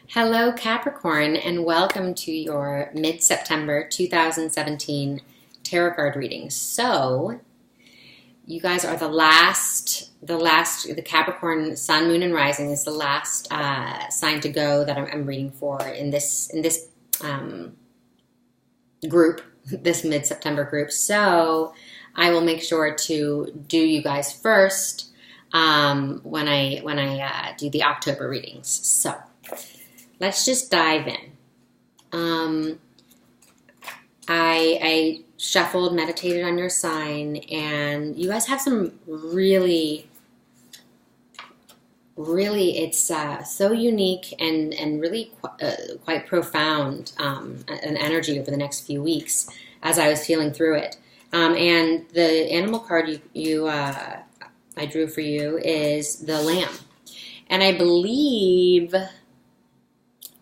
Hello, Capricorn, and welcome to your mid-September 2017 tarot card readings. So, you guys are the Capricorn Sun, Moon, and Rising is the last sign to go that I'm reading for in this group, this mid-September group. So, I will make sure to do you guys first when I do the October readings. So. Let's just dive in. I shuffled, meditated on your sign, and you guys have some really, it's so unique and really quite profound an energy over the next few weeks as I was feeling through it. And the animal card I drew for you is the lamb. And I believe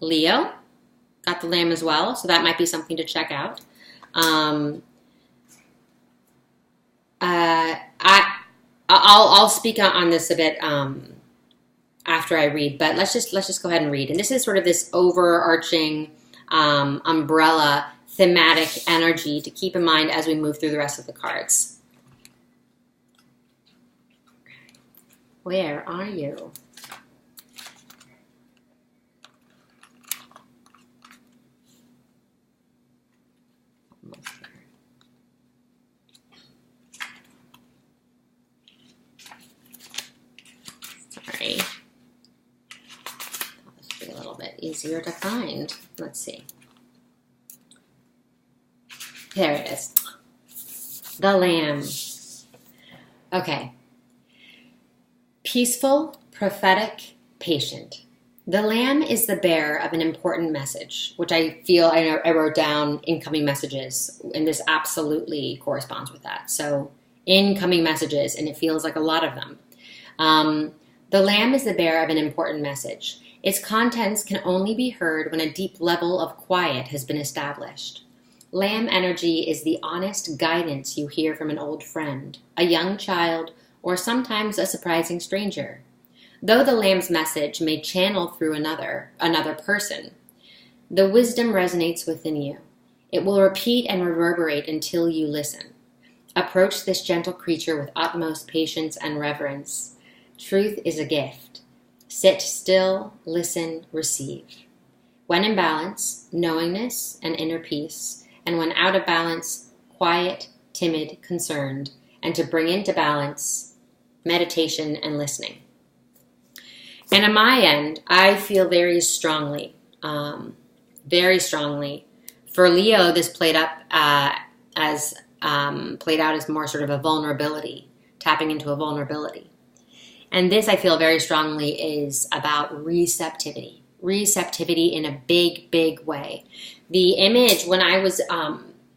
Leo got the lamb as well, so that might be something to check out. I'll speak on this a bit after I read, but let's just go ahead and read. And this is sort of this overarching umbrella thematic energy to keep in mind as we move through the rest of the cards. Where are you? Sorry. This will be a little bit easier to find. Let's see. There it is. The lamb. Okay. Peaceful, prophetic, patient. The lamb is the bearer of an important message, which I feel I wrote down incoming messages, and this absolutely corresponds with that. So incoming messages, and it feels like a lot of them. The lamb is the bearer of an important message. Its contents can only be heard when a deep level of quiet has been established. Lamb energy is the honest guidance you hear from an old friend, a young child, or sometimes a surprising stranger. Though the lamb's message may channel through another person, the wisdom resonates within you. It will repeat and reverberate until you listen. Approach this gentle creature with utmost patience and reverence. Truth is a gift. Sit still, listen, receive. When in balance, knowingness and inner peace, and when out of balance, quiet, timid, concerned, and to bring into balance, meditation and listening. And on my end, I feel very strongly. For Leo, this played out as more sort of a vulnerability, tapping into a vulnerability. And this, I feel very strongly, is about receptivity. Receptivity in a big, big way. The image, when I was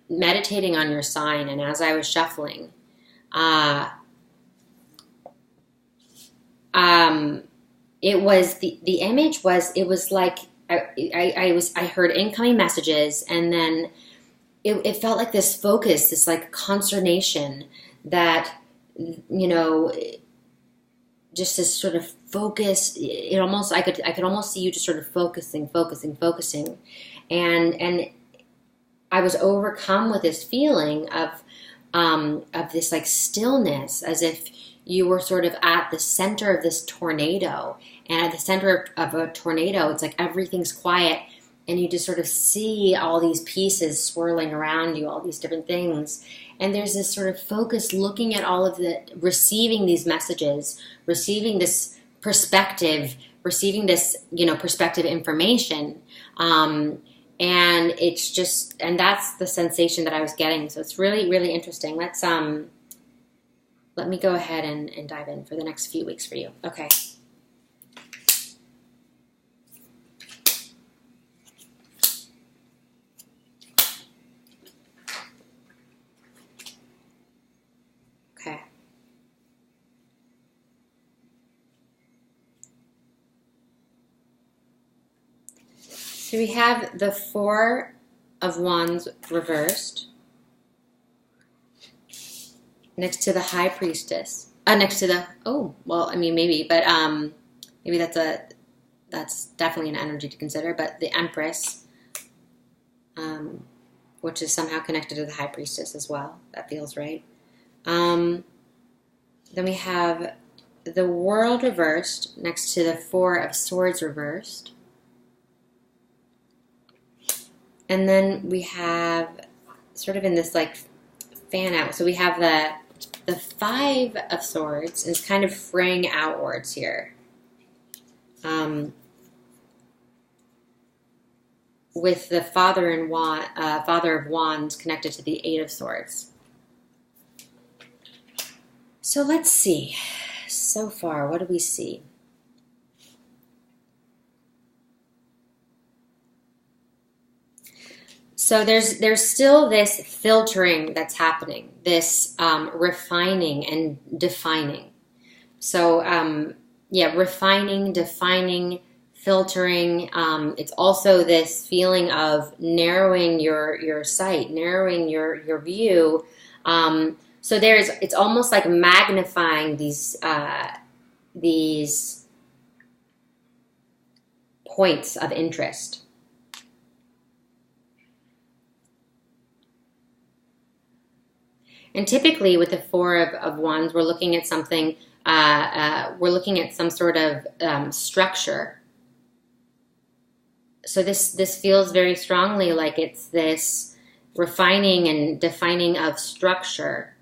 meditating on your sign and as I was shuffling, it was the image was, it was like I heard incoming messages, and then it felt like this focus, this like consternation that, you know, just this sort of focus. It almost, I could almost see you just sort of focusing, and I was overcome with this feeling of this like stillness, as if you were sort of at the center of this tornado. And at the center of a tornado, it's like everything's quiet, and you just sort of see all these pieces swirling around you, all these different things. And there's this sort of focus looking at all of receiving these messages, receiving this perspective, receiving this, perspective information. And it's just, and that's the sensation that I was getting. So it's really, really interesting. Let me go ahead and dive in for the next few weeks for you. Okay. Okay. So we have the Four of Wands reversed next to the High Priestess. Next to the, maybe that's the that's definitely an energy to consider. But the Empress, which is somehow connected to the High Priestess as well. That feels right. Then we have the World reversed next to the Four of Swords reversed. And then we have sort of in this like fan out. So we have the Five of Swords is kind of fraying outwards here. With the Father of Wands connected to the Eight of Swords. So let's see. So far, what do we see? So there's still this filtering that's happening, this refining and defining. So refining, defining, filtering. It's also this feeling of narrowing your sight, narrowing your view. So it's almost like magnifying these points of interest. And typically with the Four of Wands, we're looking at something, we're looking at some sort of structure. So this feels very strongly like it's this refining and defining of structure.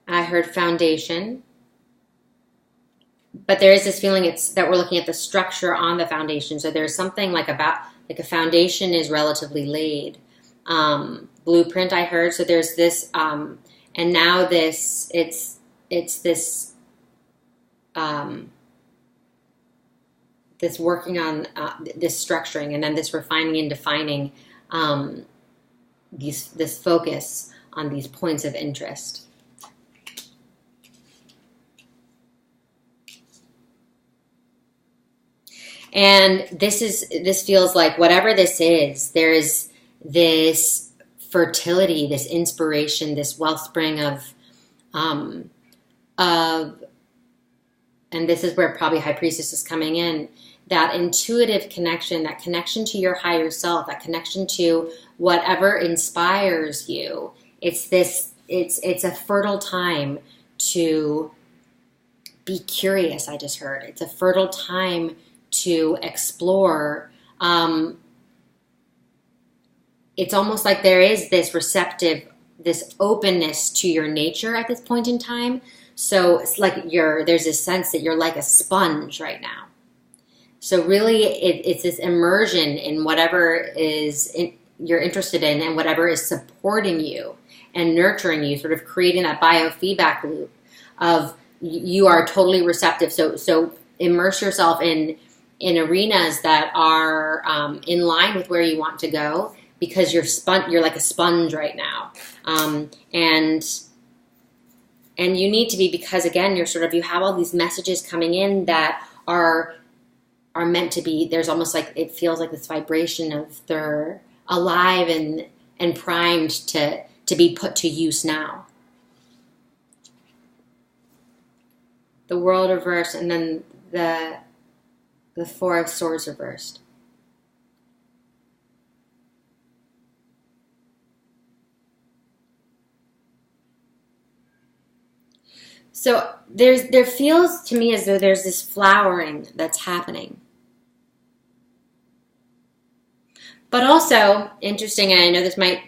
I heard foundation. But there is this feeling that we're looking at the structure on the foundation. So there's something like a foundation is relatively laid. Blueprint I heard. So there's this, and now it's this, this working on this structuring, and then this refining and defining this focus on these points of interest. And this feels like whatever this is, there is this fertility, this inspiration, this wellspring of, and this is where probably High Priestess is coming in, that intuitive connection, that connection to your higher self, that connection to whatever inspires you. It's a fertile time to be curious, I just heard. It's a fertile time to explore. It's almost like there is this this openness to your nature at this point in time. So it's like there's this sense that you're like a sponge right now. So really it's this immersion in whatever you're interested in and whatever is supporting you and nurturing you, sort of creating that biofeedback loop of you are totally receptive. So immerse yourself in arenas that are in line with where you want to go, because you're like a sponge right now. And you need to be, because again, you have all these messages coming in that are meant to be, there's almost like, it feels like this vibration of they're alive and primed to be put to use now. The World reversed, and then the Four of Swords reversed. So there feels to me as though there's this flowering that's happening. But also interesting, and I know this might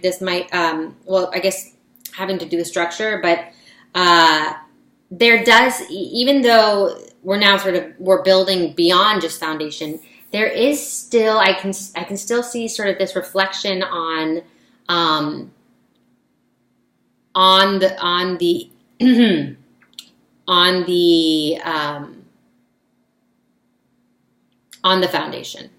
well, I guess having to do with structure, but there does, even though we're now we're building beyond just foundation, there is still, I can still see sort of this reflection on the foundation,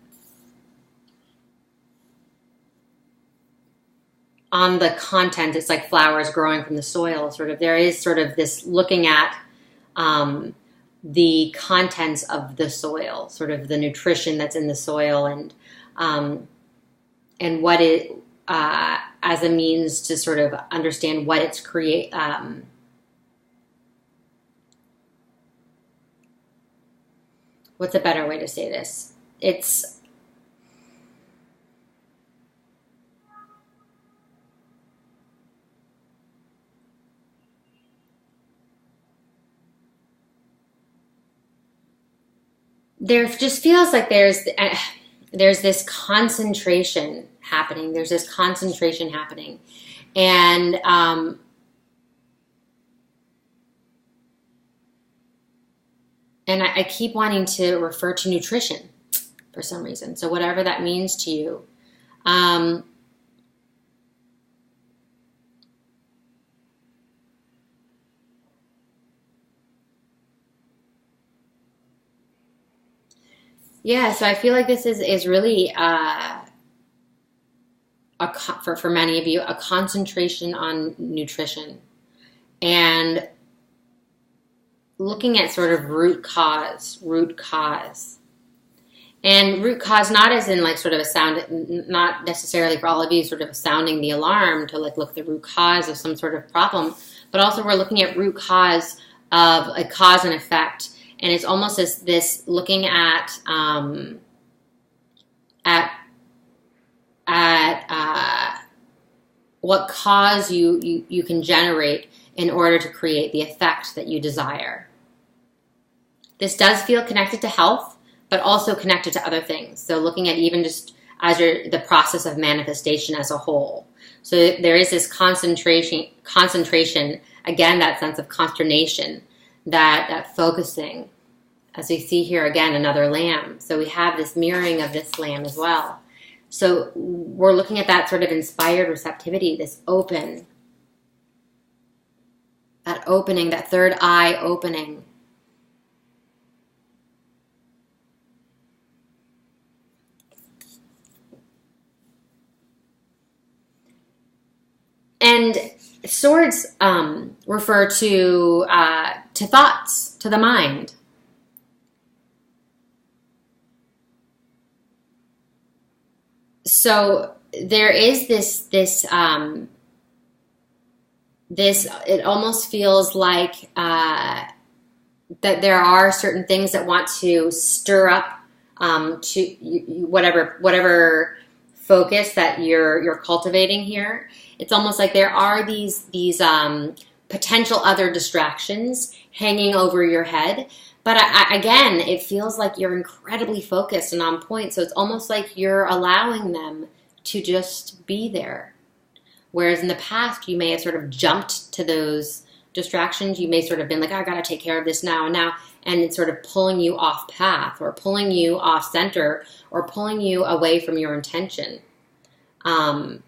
on the content. It's like flowers growing from the soil. There is this looking at the contents of the soil, sort of the nutrition that's in the soil, and what it as a means to sort of understand what it's what's a better way to say this? There just feels like there's this concentration happening. There's this concentration happening. And I keep wanting to refer to nutrition for some reason. So whatever that means to you. Yeah, so I feel like this is really for many of you a concentration on nutrition and looking at sort of root cause, and root cause not as in like sort of a sound, not necessarily for all of you sort of sounding the alarm to like look at the root cause of some sort of problem, but also we're looking at root cause of a cause and effect. And it's almost as this looking at what cause you can generate in order to create the effect that you desire. This does feel connected to health, but also connected to other things. So looking at even just as the process of manifestation as a whole. So there is this concentration, again, that sense of consternation, that focusing. As we see here again, another lamb. So we have this mirroring of this lamb as well. So we're looking at that sort of inspired receptivity, this open, that opening, that third eye opening. And swords refer to thoughts, to the mind. So there is this it almost feels like that there are certain things that want to stir up whatever focus that you're cultivating here. It's almost like there are these potential other distractions hanging over your head. But again, it feels like you're incredibly focused and on point. So it's almost like you're allowing them to just be there. Whereas in the past, you may have sort of jumped to those distractions. You may sort of been like, I got to take care of this now. And it's sort of pulling you off path or pulling you off center or pulling you away from your intention. But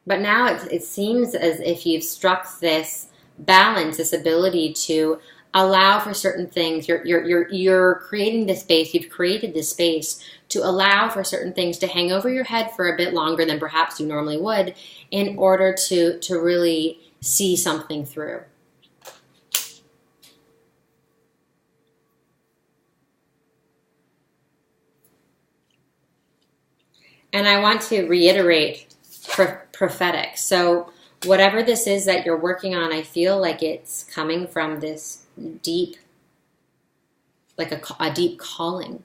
now it seems as if you've struck this balance, this ability to allow for certain things. You're creating this space. You've created this space to allow for certain things to hang over your head for a bit longer than perhaps you normally would in order to really see something through. And I want to reiterate prophetic. So whatever this is that you're working on, I feel like it's coming from this deep, like a deep calling.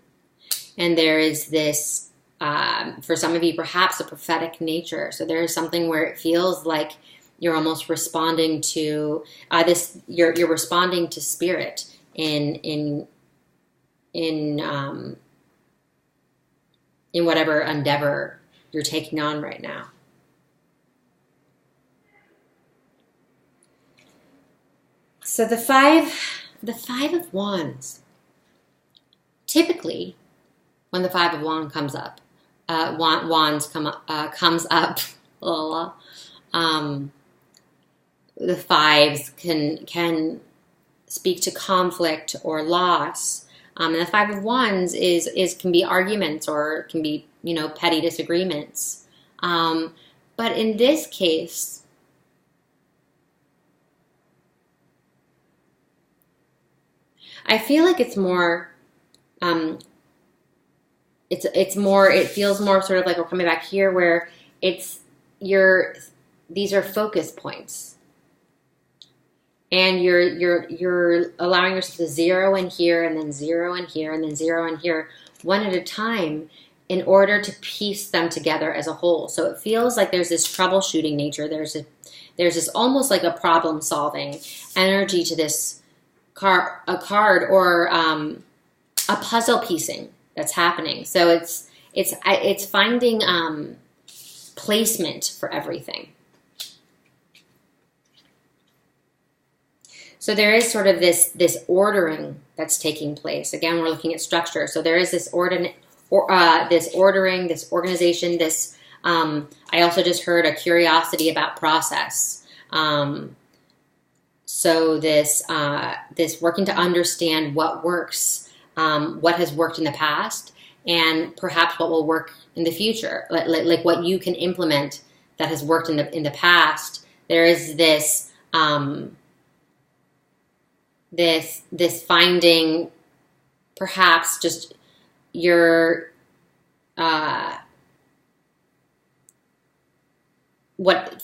And there is this, for some of you, perhaps a prophetic nature. So there is something where it feels like you're almost responding to this. You're responding to spirit in whatever endeavor you're taking on right now. So the five of wands. Typically, when the five of wands comes up, the fives can speak to conflict or loss. And the five of wands can be arguments or can be, petty disagreements. But in this case, I feel like it's more, it feels more sort of like we're coming back here where these are focus points. And you're allowing yourself to zero in here and then zero in here and then zero in here, one at a time, in order to piece them together as a whole. So it feels like there's this troubleshooting nature. There's this almost like a problem solving energy to this a card or a puzzle piecing that's happening. So it's finding placement for everything. So there is sort of this ordering that's taking place. Again, we're looking at structure. So there is this ordering, this organization, this, I also just heard a curiosity about process. So this working to understand what works, what has worked in the past, and perhaps what will work in the future, like what you can implement that has worked in the past. There is this finding perhaps just your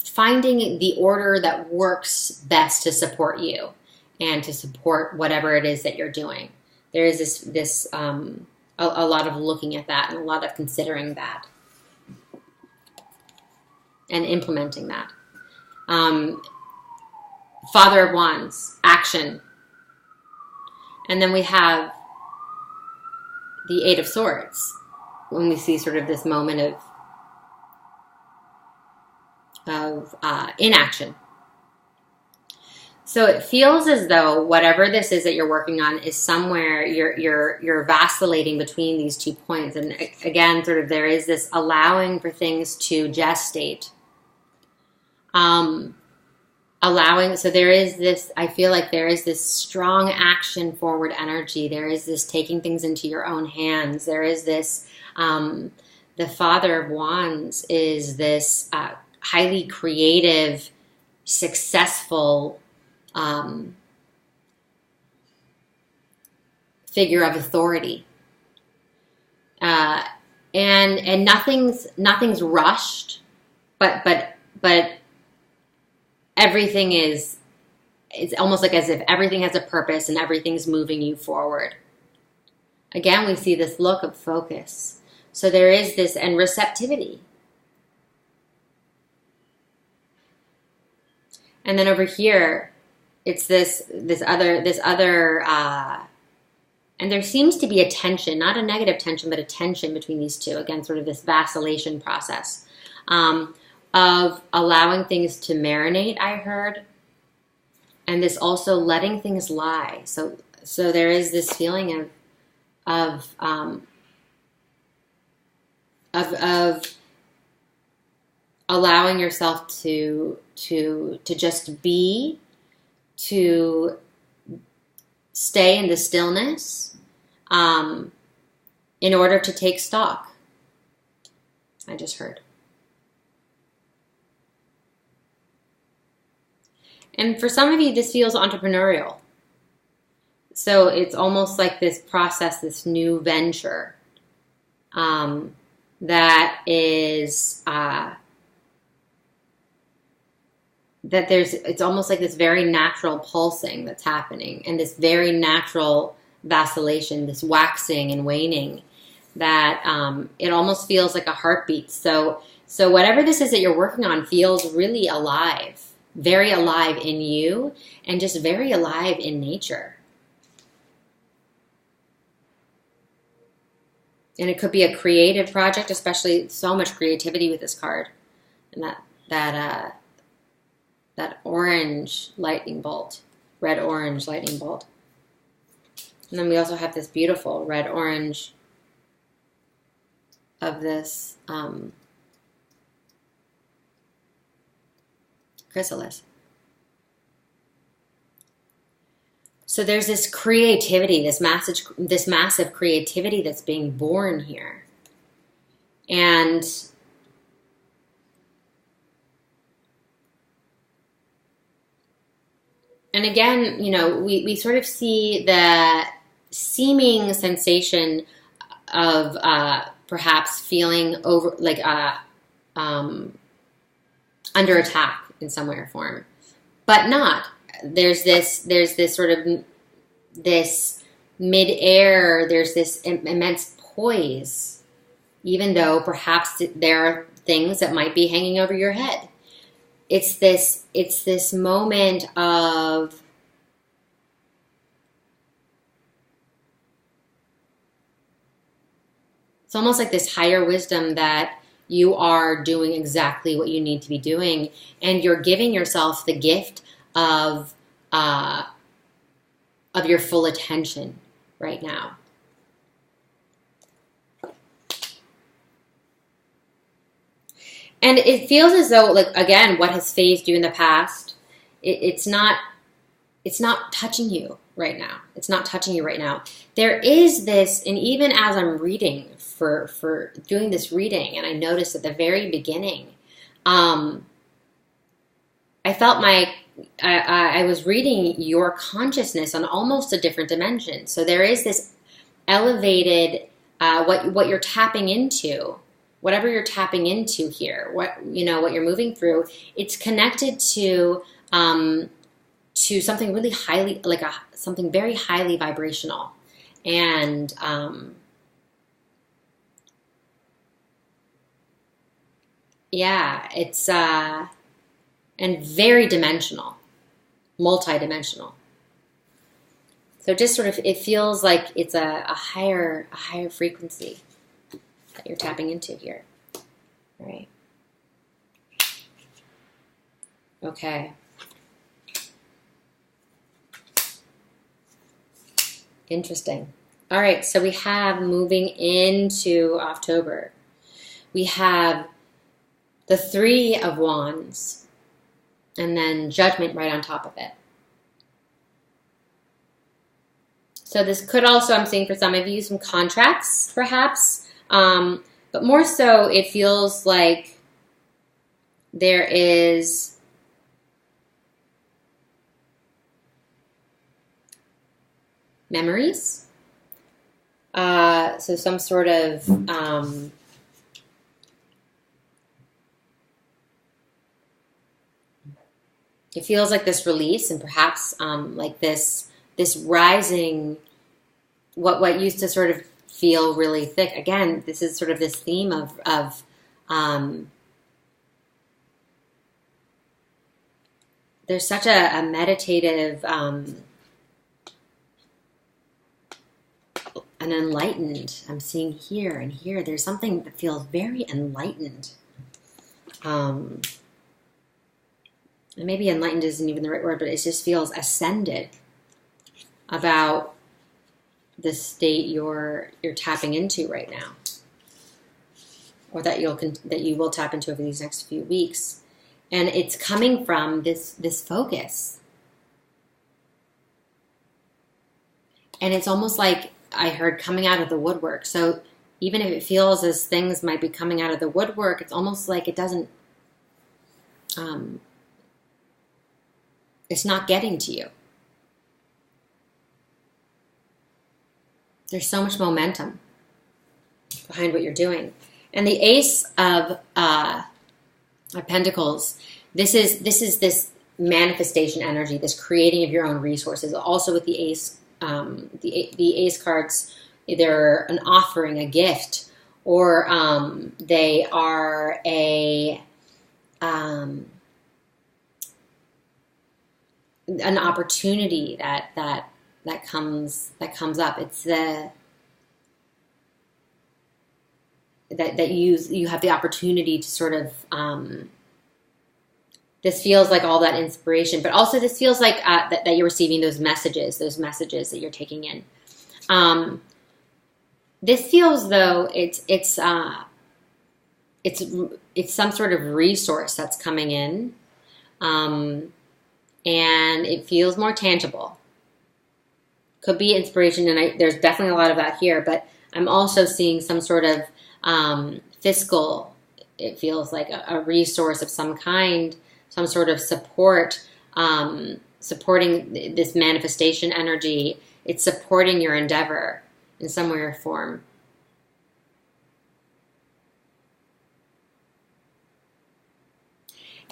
finding the order that works best to support you and to support whatever it is that you're doing. There is this a lot of looking at that and a lot of considering that and implementing that. Father of Wands, action. And then we have the Eight of Swords when we see sort of this moment of inaction. So it feels as though whatever this is that you're working on is somewhere you're vacillating between these 2 points. And again, sort of there is this allowing for things to gestate. So there is this, I feel like there is this strong action forward energy. There is this taking things into your own hands. There is this, the Father of Wands is this highly creative, successful figure of authority. And nothing's rushed, but everything is, it's almost like as if everything has a purpose and everything's moving you forward. Again, we see this look of focus. So there is this, and receptivity. And then over here, it's this other, and there seems to be a tension, not a negative tension, but a tension between these two. Again, sort of this vacillation process of allowing things to marinate, I heard, and this also letting things lie. So there is this feeling of allowing yourself to just be, to stay in the stillness, in order to take stock. I just heard. And for some of you, this feels entrepreneurial. So it's almost like this process, this new venture, that is, it's almost like this very natural pulsing that's happening, and this very natural vacillation, this waxing and waning, that it almost feels like a heartbeat. So whatever this is that you're working on feels really alive, very alive in you, and just very alive in nature. And it could be a creative project, especially so much creativity with this card, and that orange lightning bolt, red-orange lightning bolt. And then we also have this beautiful red-orange of this chrysalis. So there's this creativity, this massive creativity that's being born here. And again, we sort of see the seeming sensation of perhaps feeling under attack in some way or form, but not. there's this sort of this midair, there's this immense poise, even though perhaps there are things that might be hanging over your head. It's this moment of it's almost like this higher wisdom that you are doing exactly what you need to be doing, and you're giving yourself the gift of your full attention right now. And it feels as though, like, again, what has phased you in the past, it's not touching you right now. It's not touching you right now. There is this, and even as I'm reading for doing this reading, and I noticed at the very beginning, I felt I was reading your consciousness on almost a different dimension. So there is this elevated, what you're tapping into, whatever you're tapping into here, what you're moving through, it's connected to something really highly, like something very highly vibrational, and yeah, it's and very dimensional, multi-dimensional. So just sort of, it feels like it's a higher frequency that you're tapping into here. All right. Okay. Interesting. All right, so we have, moving into October, we have the Three of Wands, and then Judgment right on top of it. So this could also, I'm seeing for some of you, some contracts, perhaps. But more so, it feels like there is memories. So some sort of it feels like this release, and perhaps like this rising, what used to sort of feel really thick. Again, this is sort of this theme of there's such a meditative, an enlightened, I'm seeing here and here, there's something that feels very enlightened. And maybe enlightened isn't even the right word, but it just feels ascended about the state you're tapping into right now, or that you will tap into over these next few weeks. And it's coming from this focus. And it's almost like I heard coming out of the woodwork. So even if it feels as things might be coming out of the woodwork, it's almost like it doesn't, it's not getting to you. There's so much momentum behind what you're doing. And the Ace of Pentacles, this is this manifestation energy, this creating of your own resources. Also with the Ace, the Ace cards, they're an offering, a gift, or they are an opportunity that comes up. It's that you have the opportunity to sort of this feels like all that inspiration, but also this feels like that you're receiving those messages that you're taking in. This feels though it's some sort of resource that's coming in, and it feels more tangible. Could be inspiration, and there's definitely a lot of that here, but I'm also seeing some sort of fiscal, it feels like a resource of some kind, some sort of support, supporting this manifestation energy. It's supporting your endeavor in some way or form.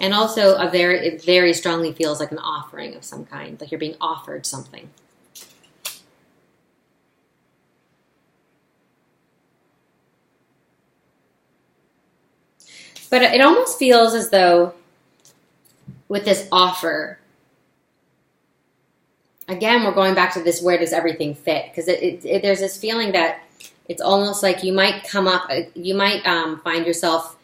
And also it very strongly feels like an offering of some kind, like you're being offered something. But it almost feels as though with this offer, again, we're going back to this, where does everything fit? Because there's this feeling that it's almost like you might find yourself,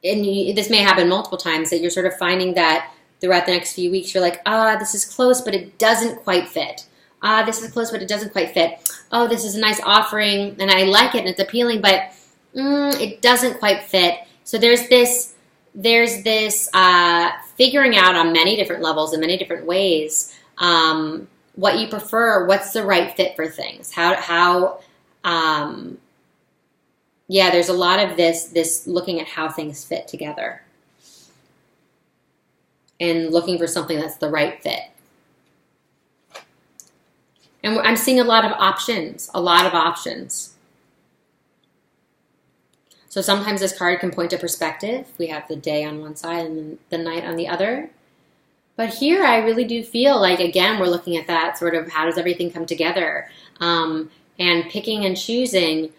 this may happen multiple times, that you're sort of finding that throughout the next few weeks, you're like, this is close, but it doesn't quite fit. This is close, but it doesn't quite fit. Oh, this is a nice offering, and I like it, and it's appealing, but it doesn't quite fit. So there's this figuring out on many different levels in many different ways what you prefer, what's the right fit for things, there's a lot of this looking at how things fit together and looking for something that's the right fit. And I'm seeing a lot of options. So sometimes this card can point to perspective. We have the day on one side and the night on the other. But here I really do feel like, again, we're looking at that sort of how does everything come together, and picking and choosing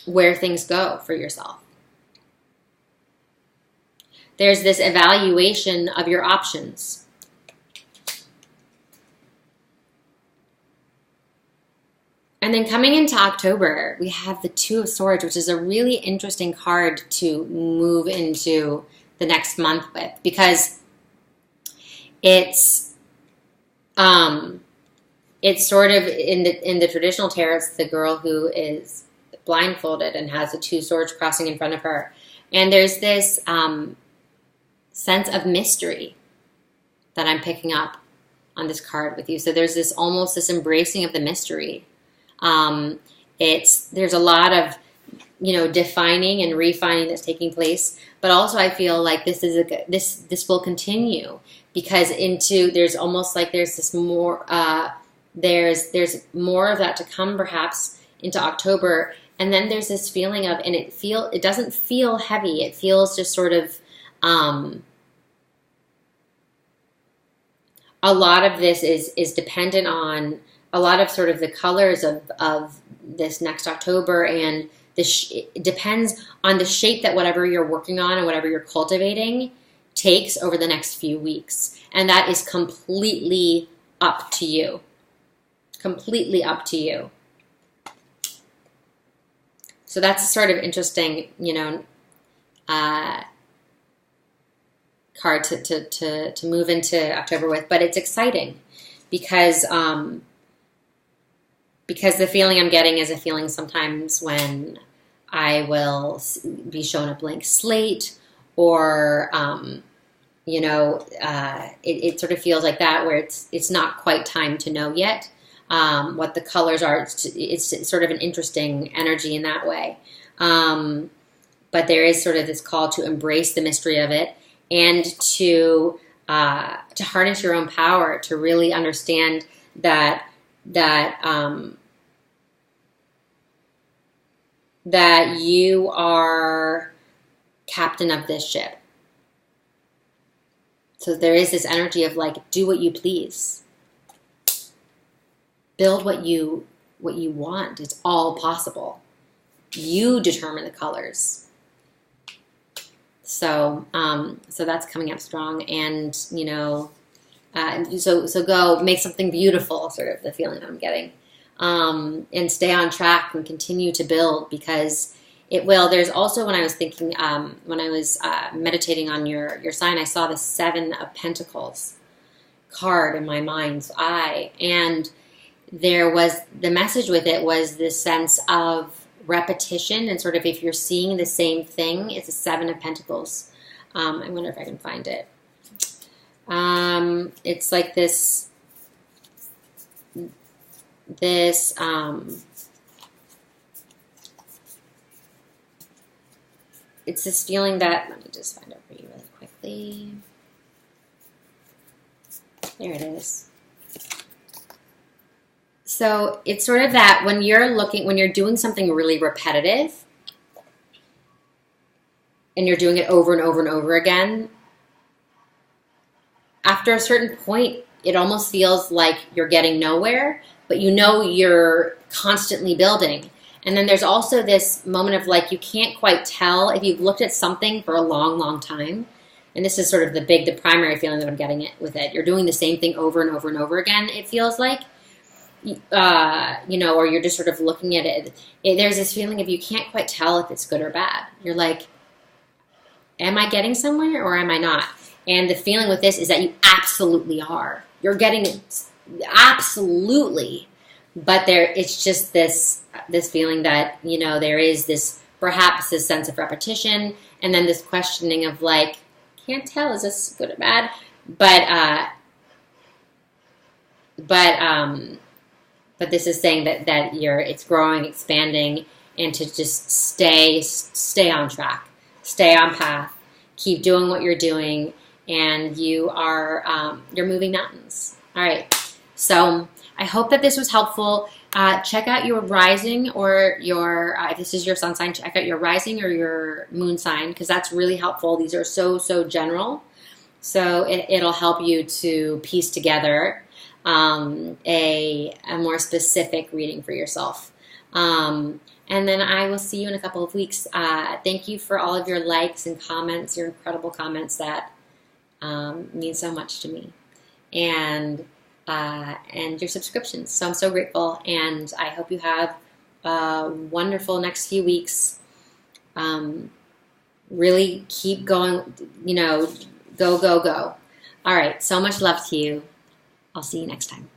where things go for yourself. There's this evaluation of your options. And then coming into October, we have the Two of Swords, which is a really interesting card to move into the next month with, because it's sort of in the traditional tarot, it's the girl who is blindfolded and has the two swords crossing in front of her, and there's this sense of mystery that I'm picking up on this card with you. So there's this almost this embracing of the mystery. There's a lot of, defining and refining that's taking place, but also I feel like this will continue, because there's almost like there's this more, there's more of that to come perhaps into October. And then there's this feeling of, and it doesn't feel heavy. It feels just sort of, a lot of this is dependent on a lot of sort of the colors of this next October, and it depends on the shape that whatever you're working on and whatever you're cultivating takes over the next few weeks. And that is completely up to you. Completely up to you. So that's a sort of interesting, card to move into October with, but it's exciting because the feeling I'm getting is a feeling sometimes when I will be shown a blank slate, or it sort of feels like that, where it's not quite time to know yet what the colors are. It's sort of an interesting energy in that way, but there is sort of this call to embrace the mystery of it, and to harness your own power, to really understand that you are captain of this ship. So there is this energy of like, do what you please. Build what you want. It's all possible. You determine the colors. So that's coming up strong, and so go make something beautiful, sort of the feeling that I'm getting, and stay on track and continue to build, because it will. There's also, when I was thinking, when I was meditating on your sign, I saw the Seven of Pentacles card in my mind's eye, and there was the message with it was this sense of repetition, and sort of if you're seeing the same thing, it's a Seven of Pentacles. I wonder if I can find it. It's like this it's this feeling that, let me just find it for you really quickly. There it is. So it's sort of that when you're doing something really repetitive, and you're doing it over and over and over again, after a certain point, it almost feels like you're getting nowhere, but you know you're constantly building. And then there's also this moment of like, you can't quite tell if you've looked at something for a long, long time. And this is sort of the primary feeling that I'm getting with it. You're doing the same thing over and over and over again, it feels like, or you're just sort of looking at it. There's this feeling of you can't quite tell if it's good or bad. You're like, am I getting somewhere or am I not? And the feeling with this is that you absolutely are. You're getting it absolutely. But it's just this feeling that, there is perhaps this sense of repetition, and then this questioning of like, can't tell, is this good or bad? But this is saying that it's growing, expanding, and to just stay on track, stay on path, keep doing what you're doing, and you're moving mountains. All right. So I hope that this was helpful. Check out your rising or if this is your sun sign, check out your rising or your moon sign, because that's really helpful. These are so general. So it'll help you to piece together a more specific reading for yourself. And then I will see you in a couple of weeks. Thank you for all of your likes and comments, your incredible comments that mean so much to me. And your subscriptions. So I'm so grateful, and I hope you have a wonderful next few weeks. Really keep going, go. All right, so much love to you. I'll see you next time.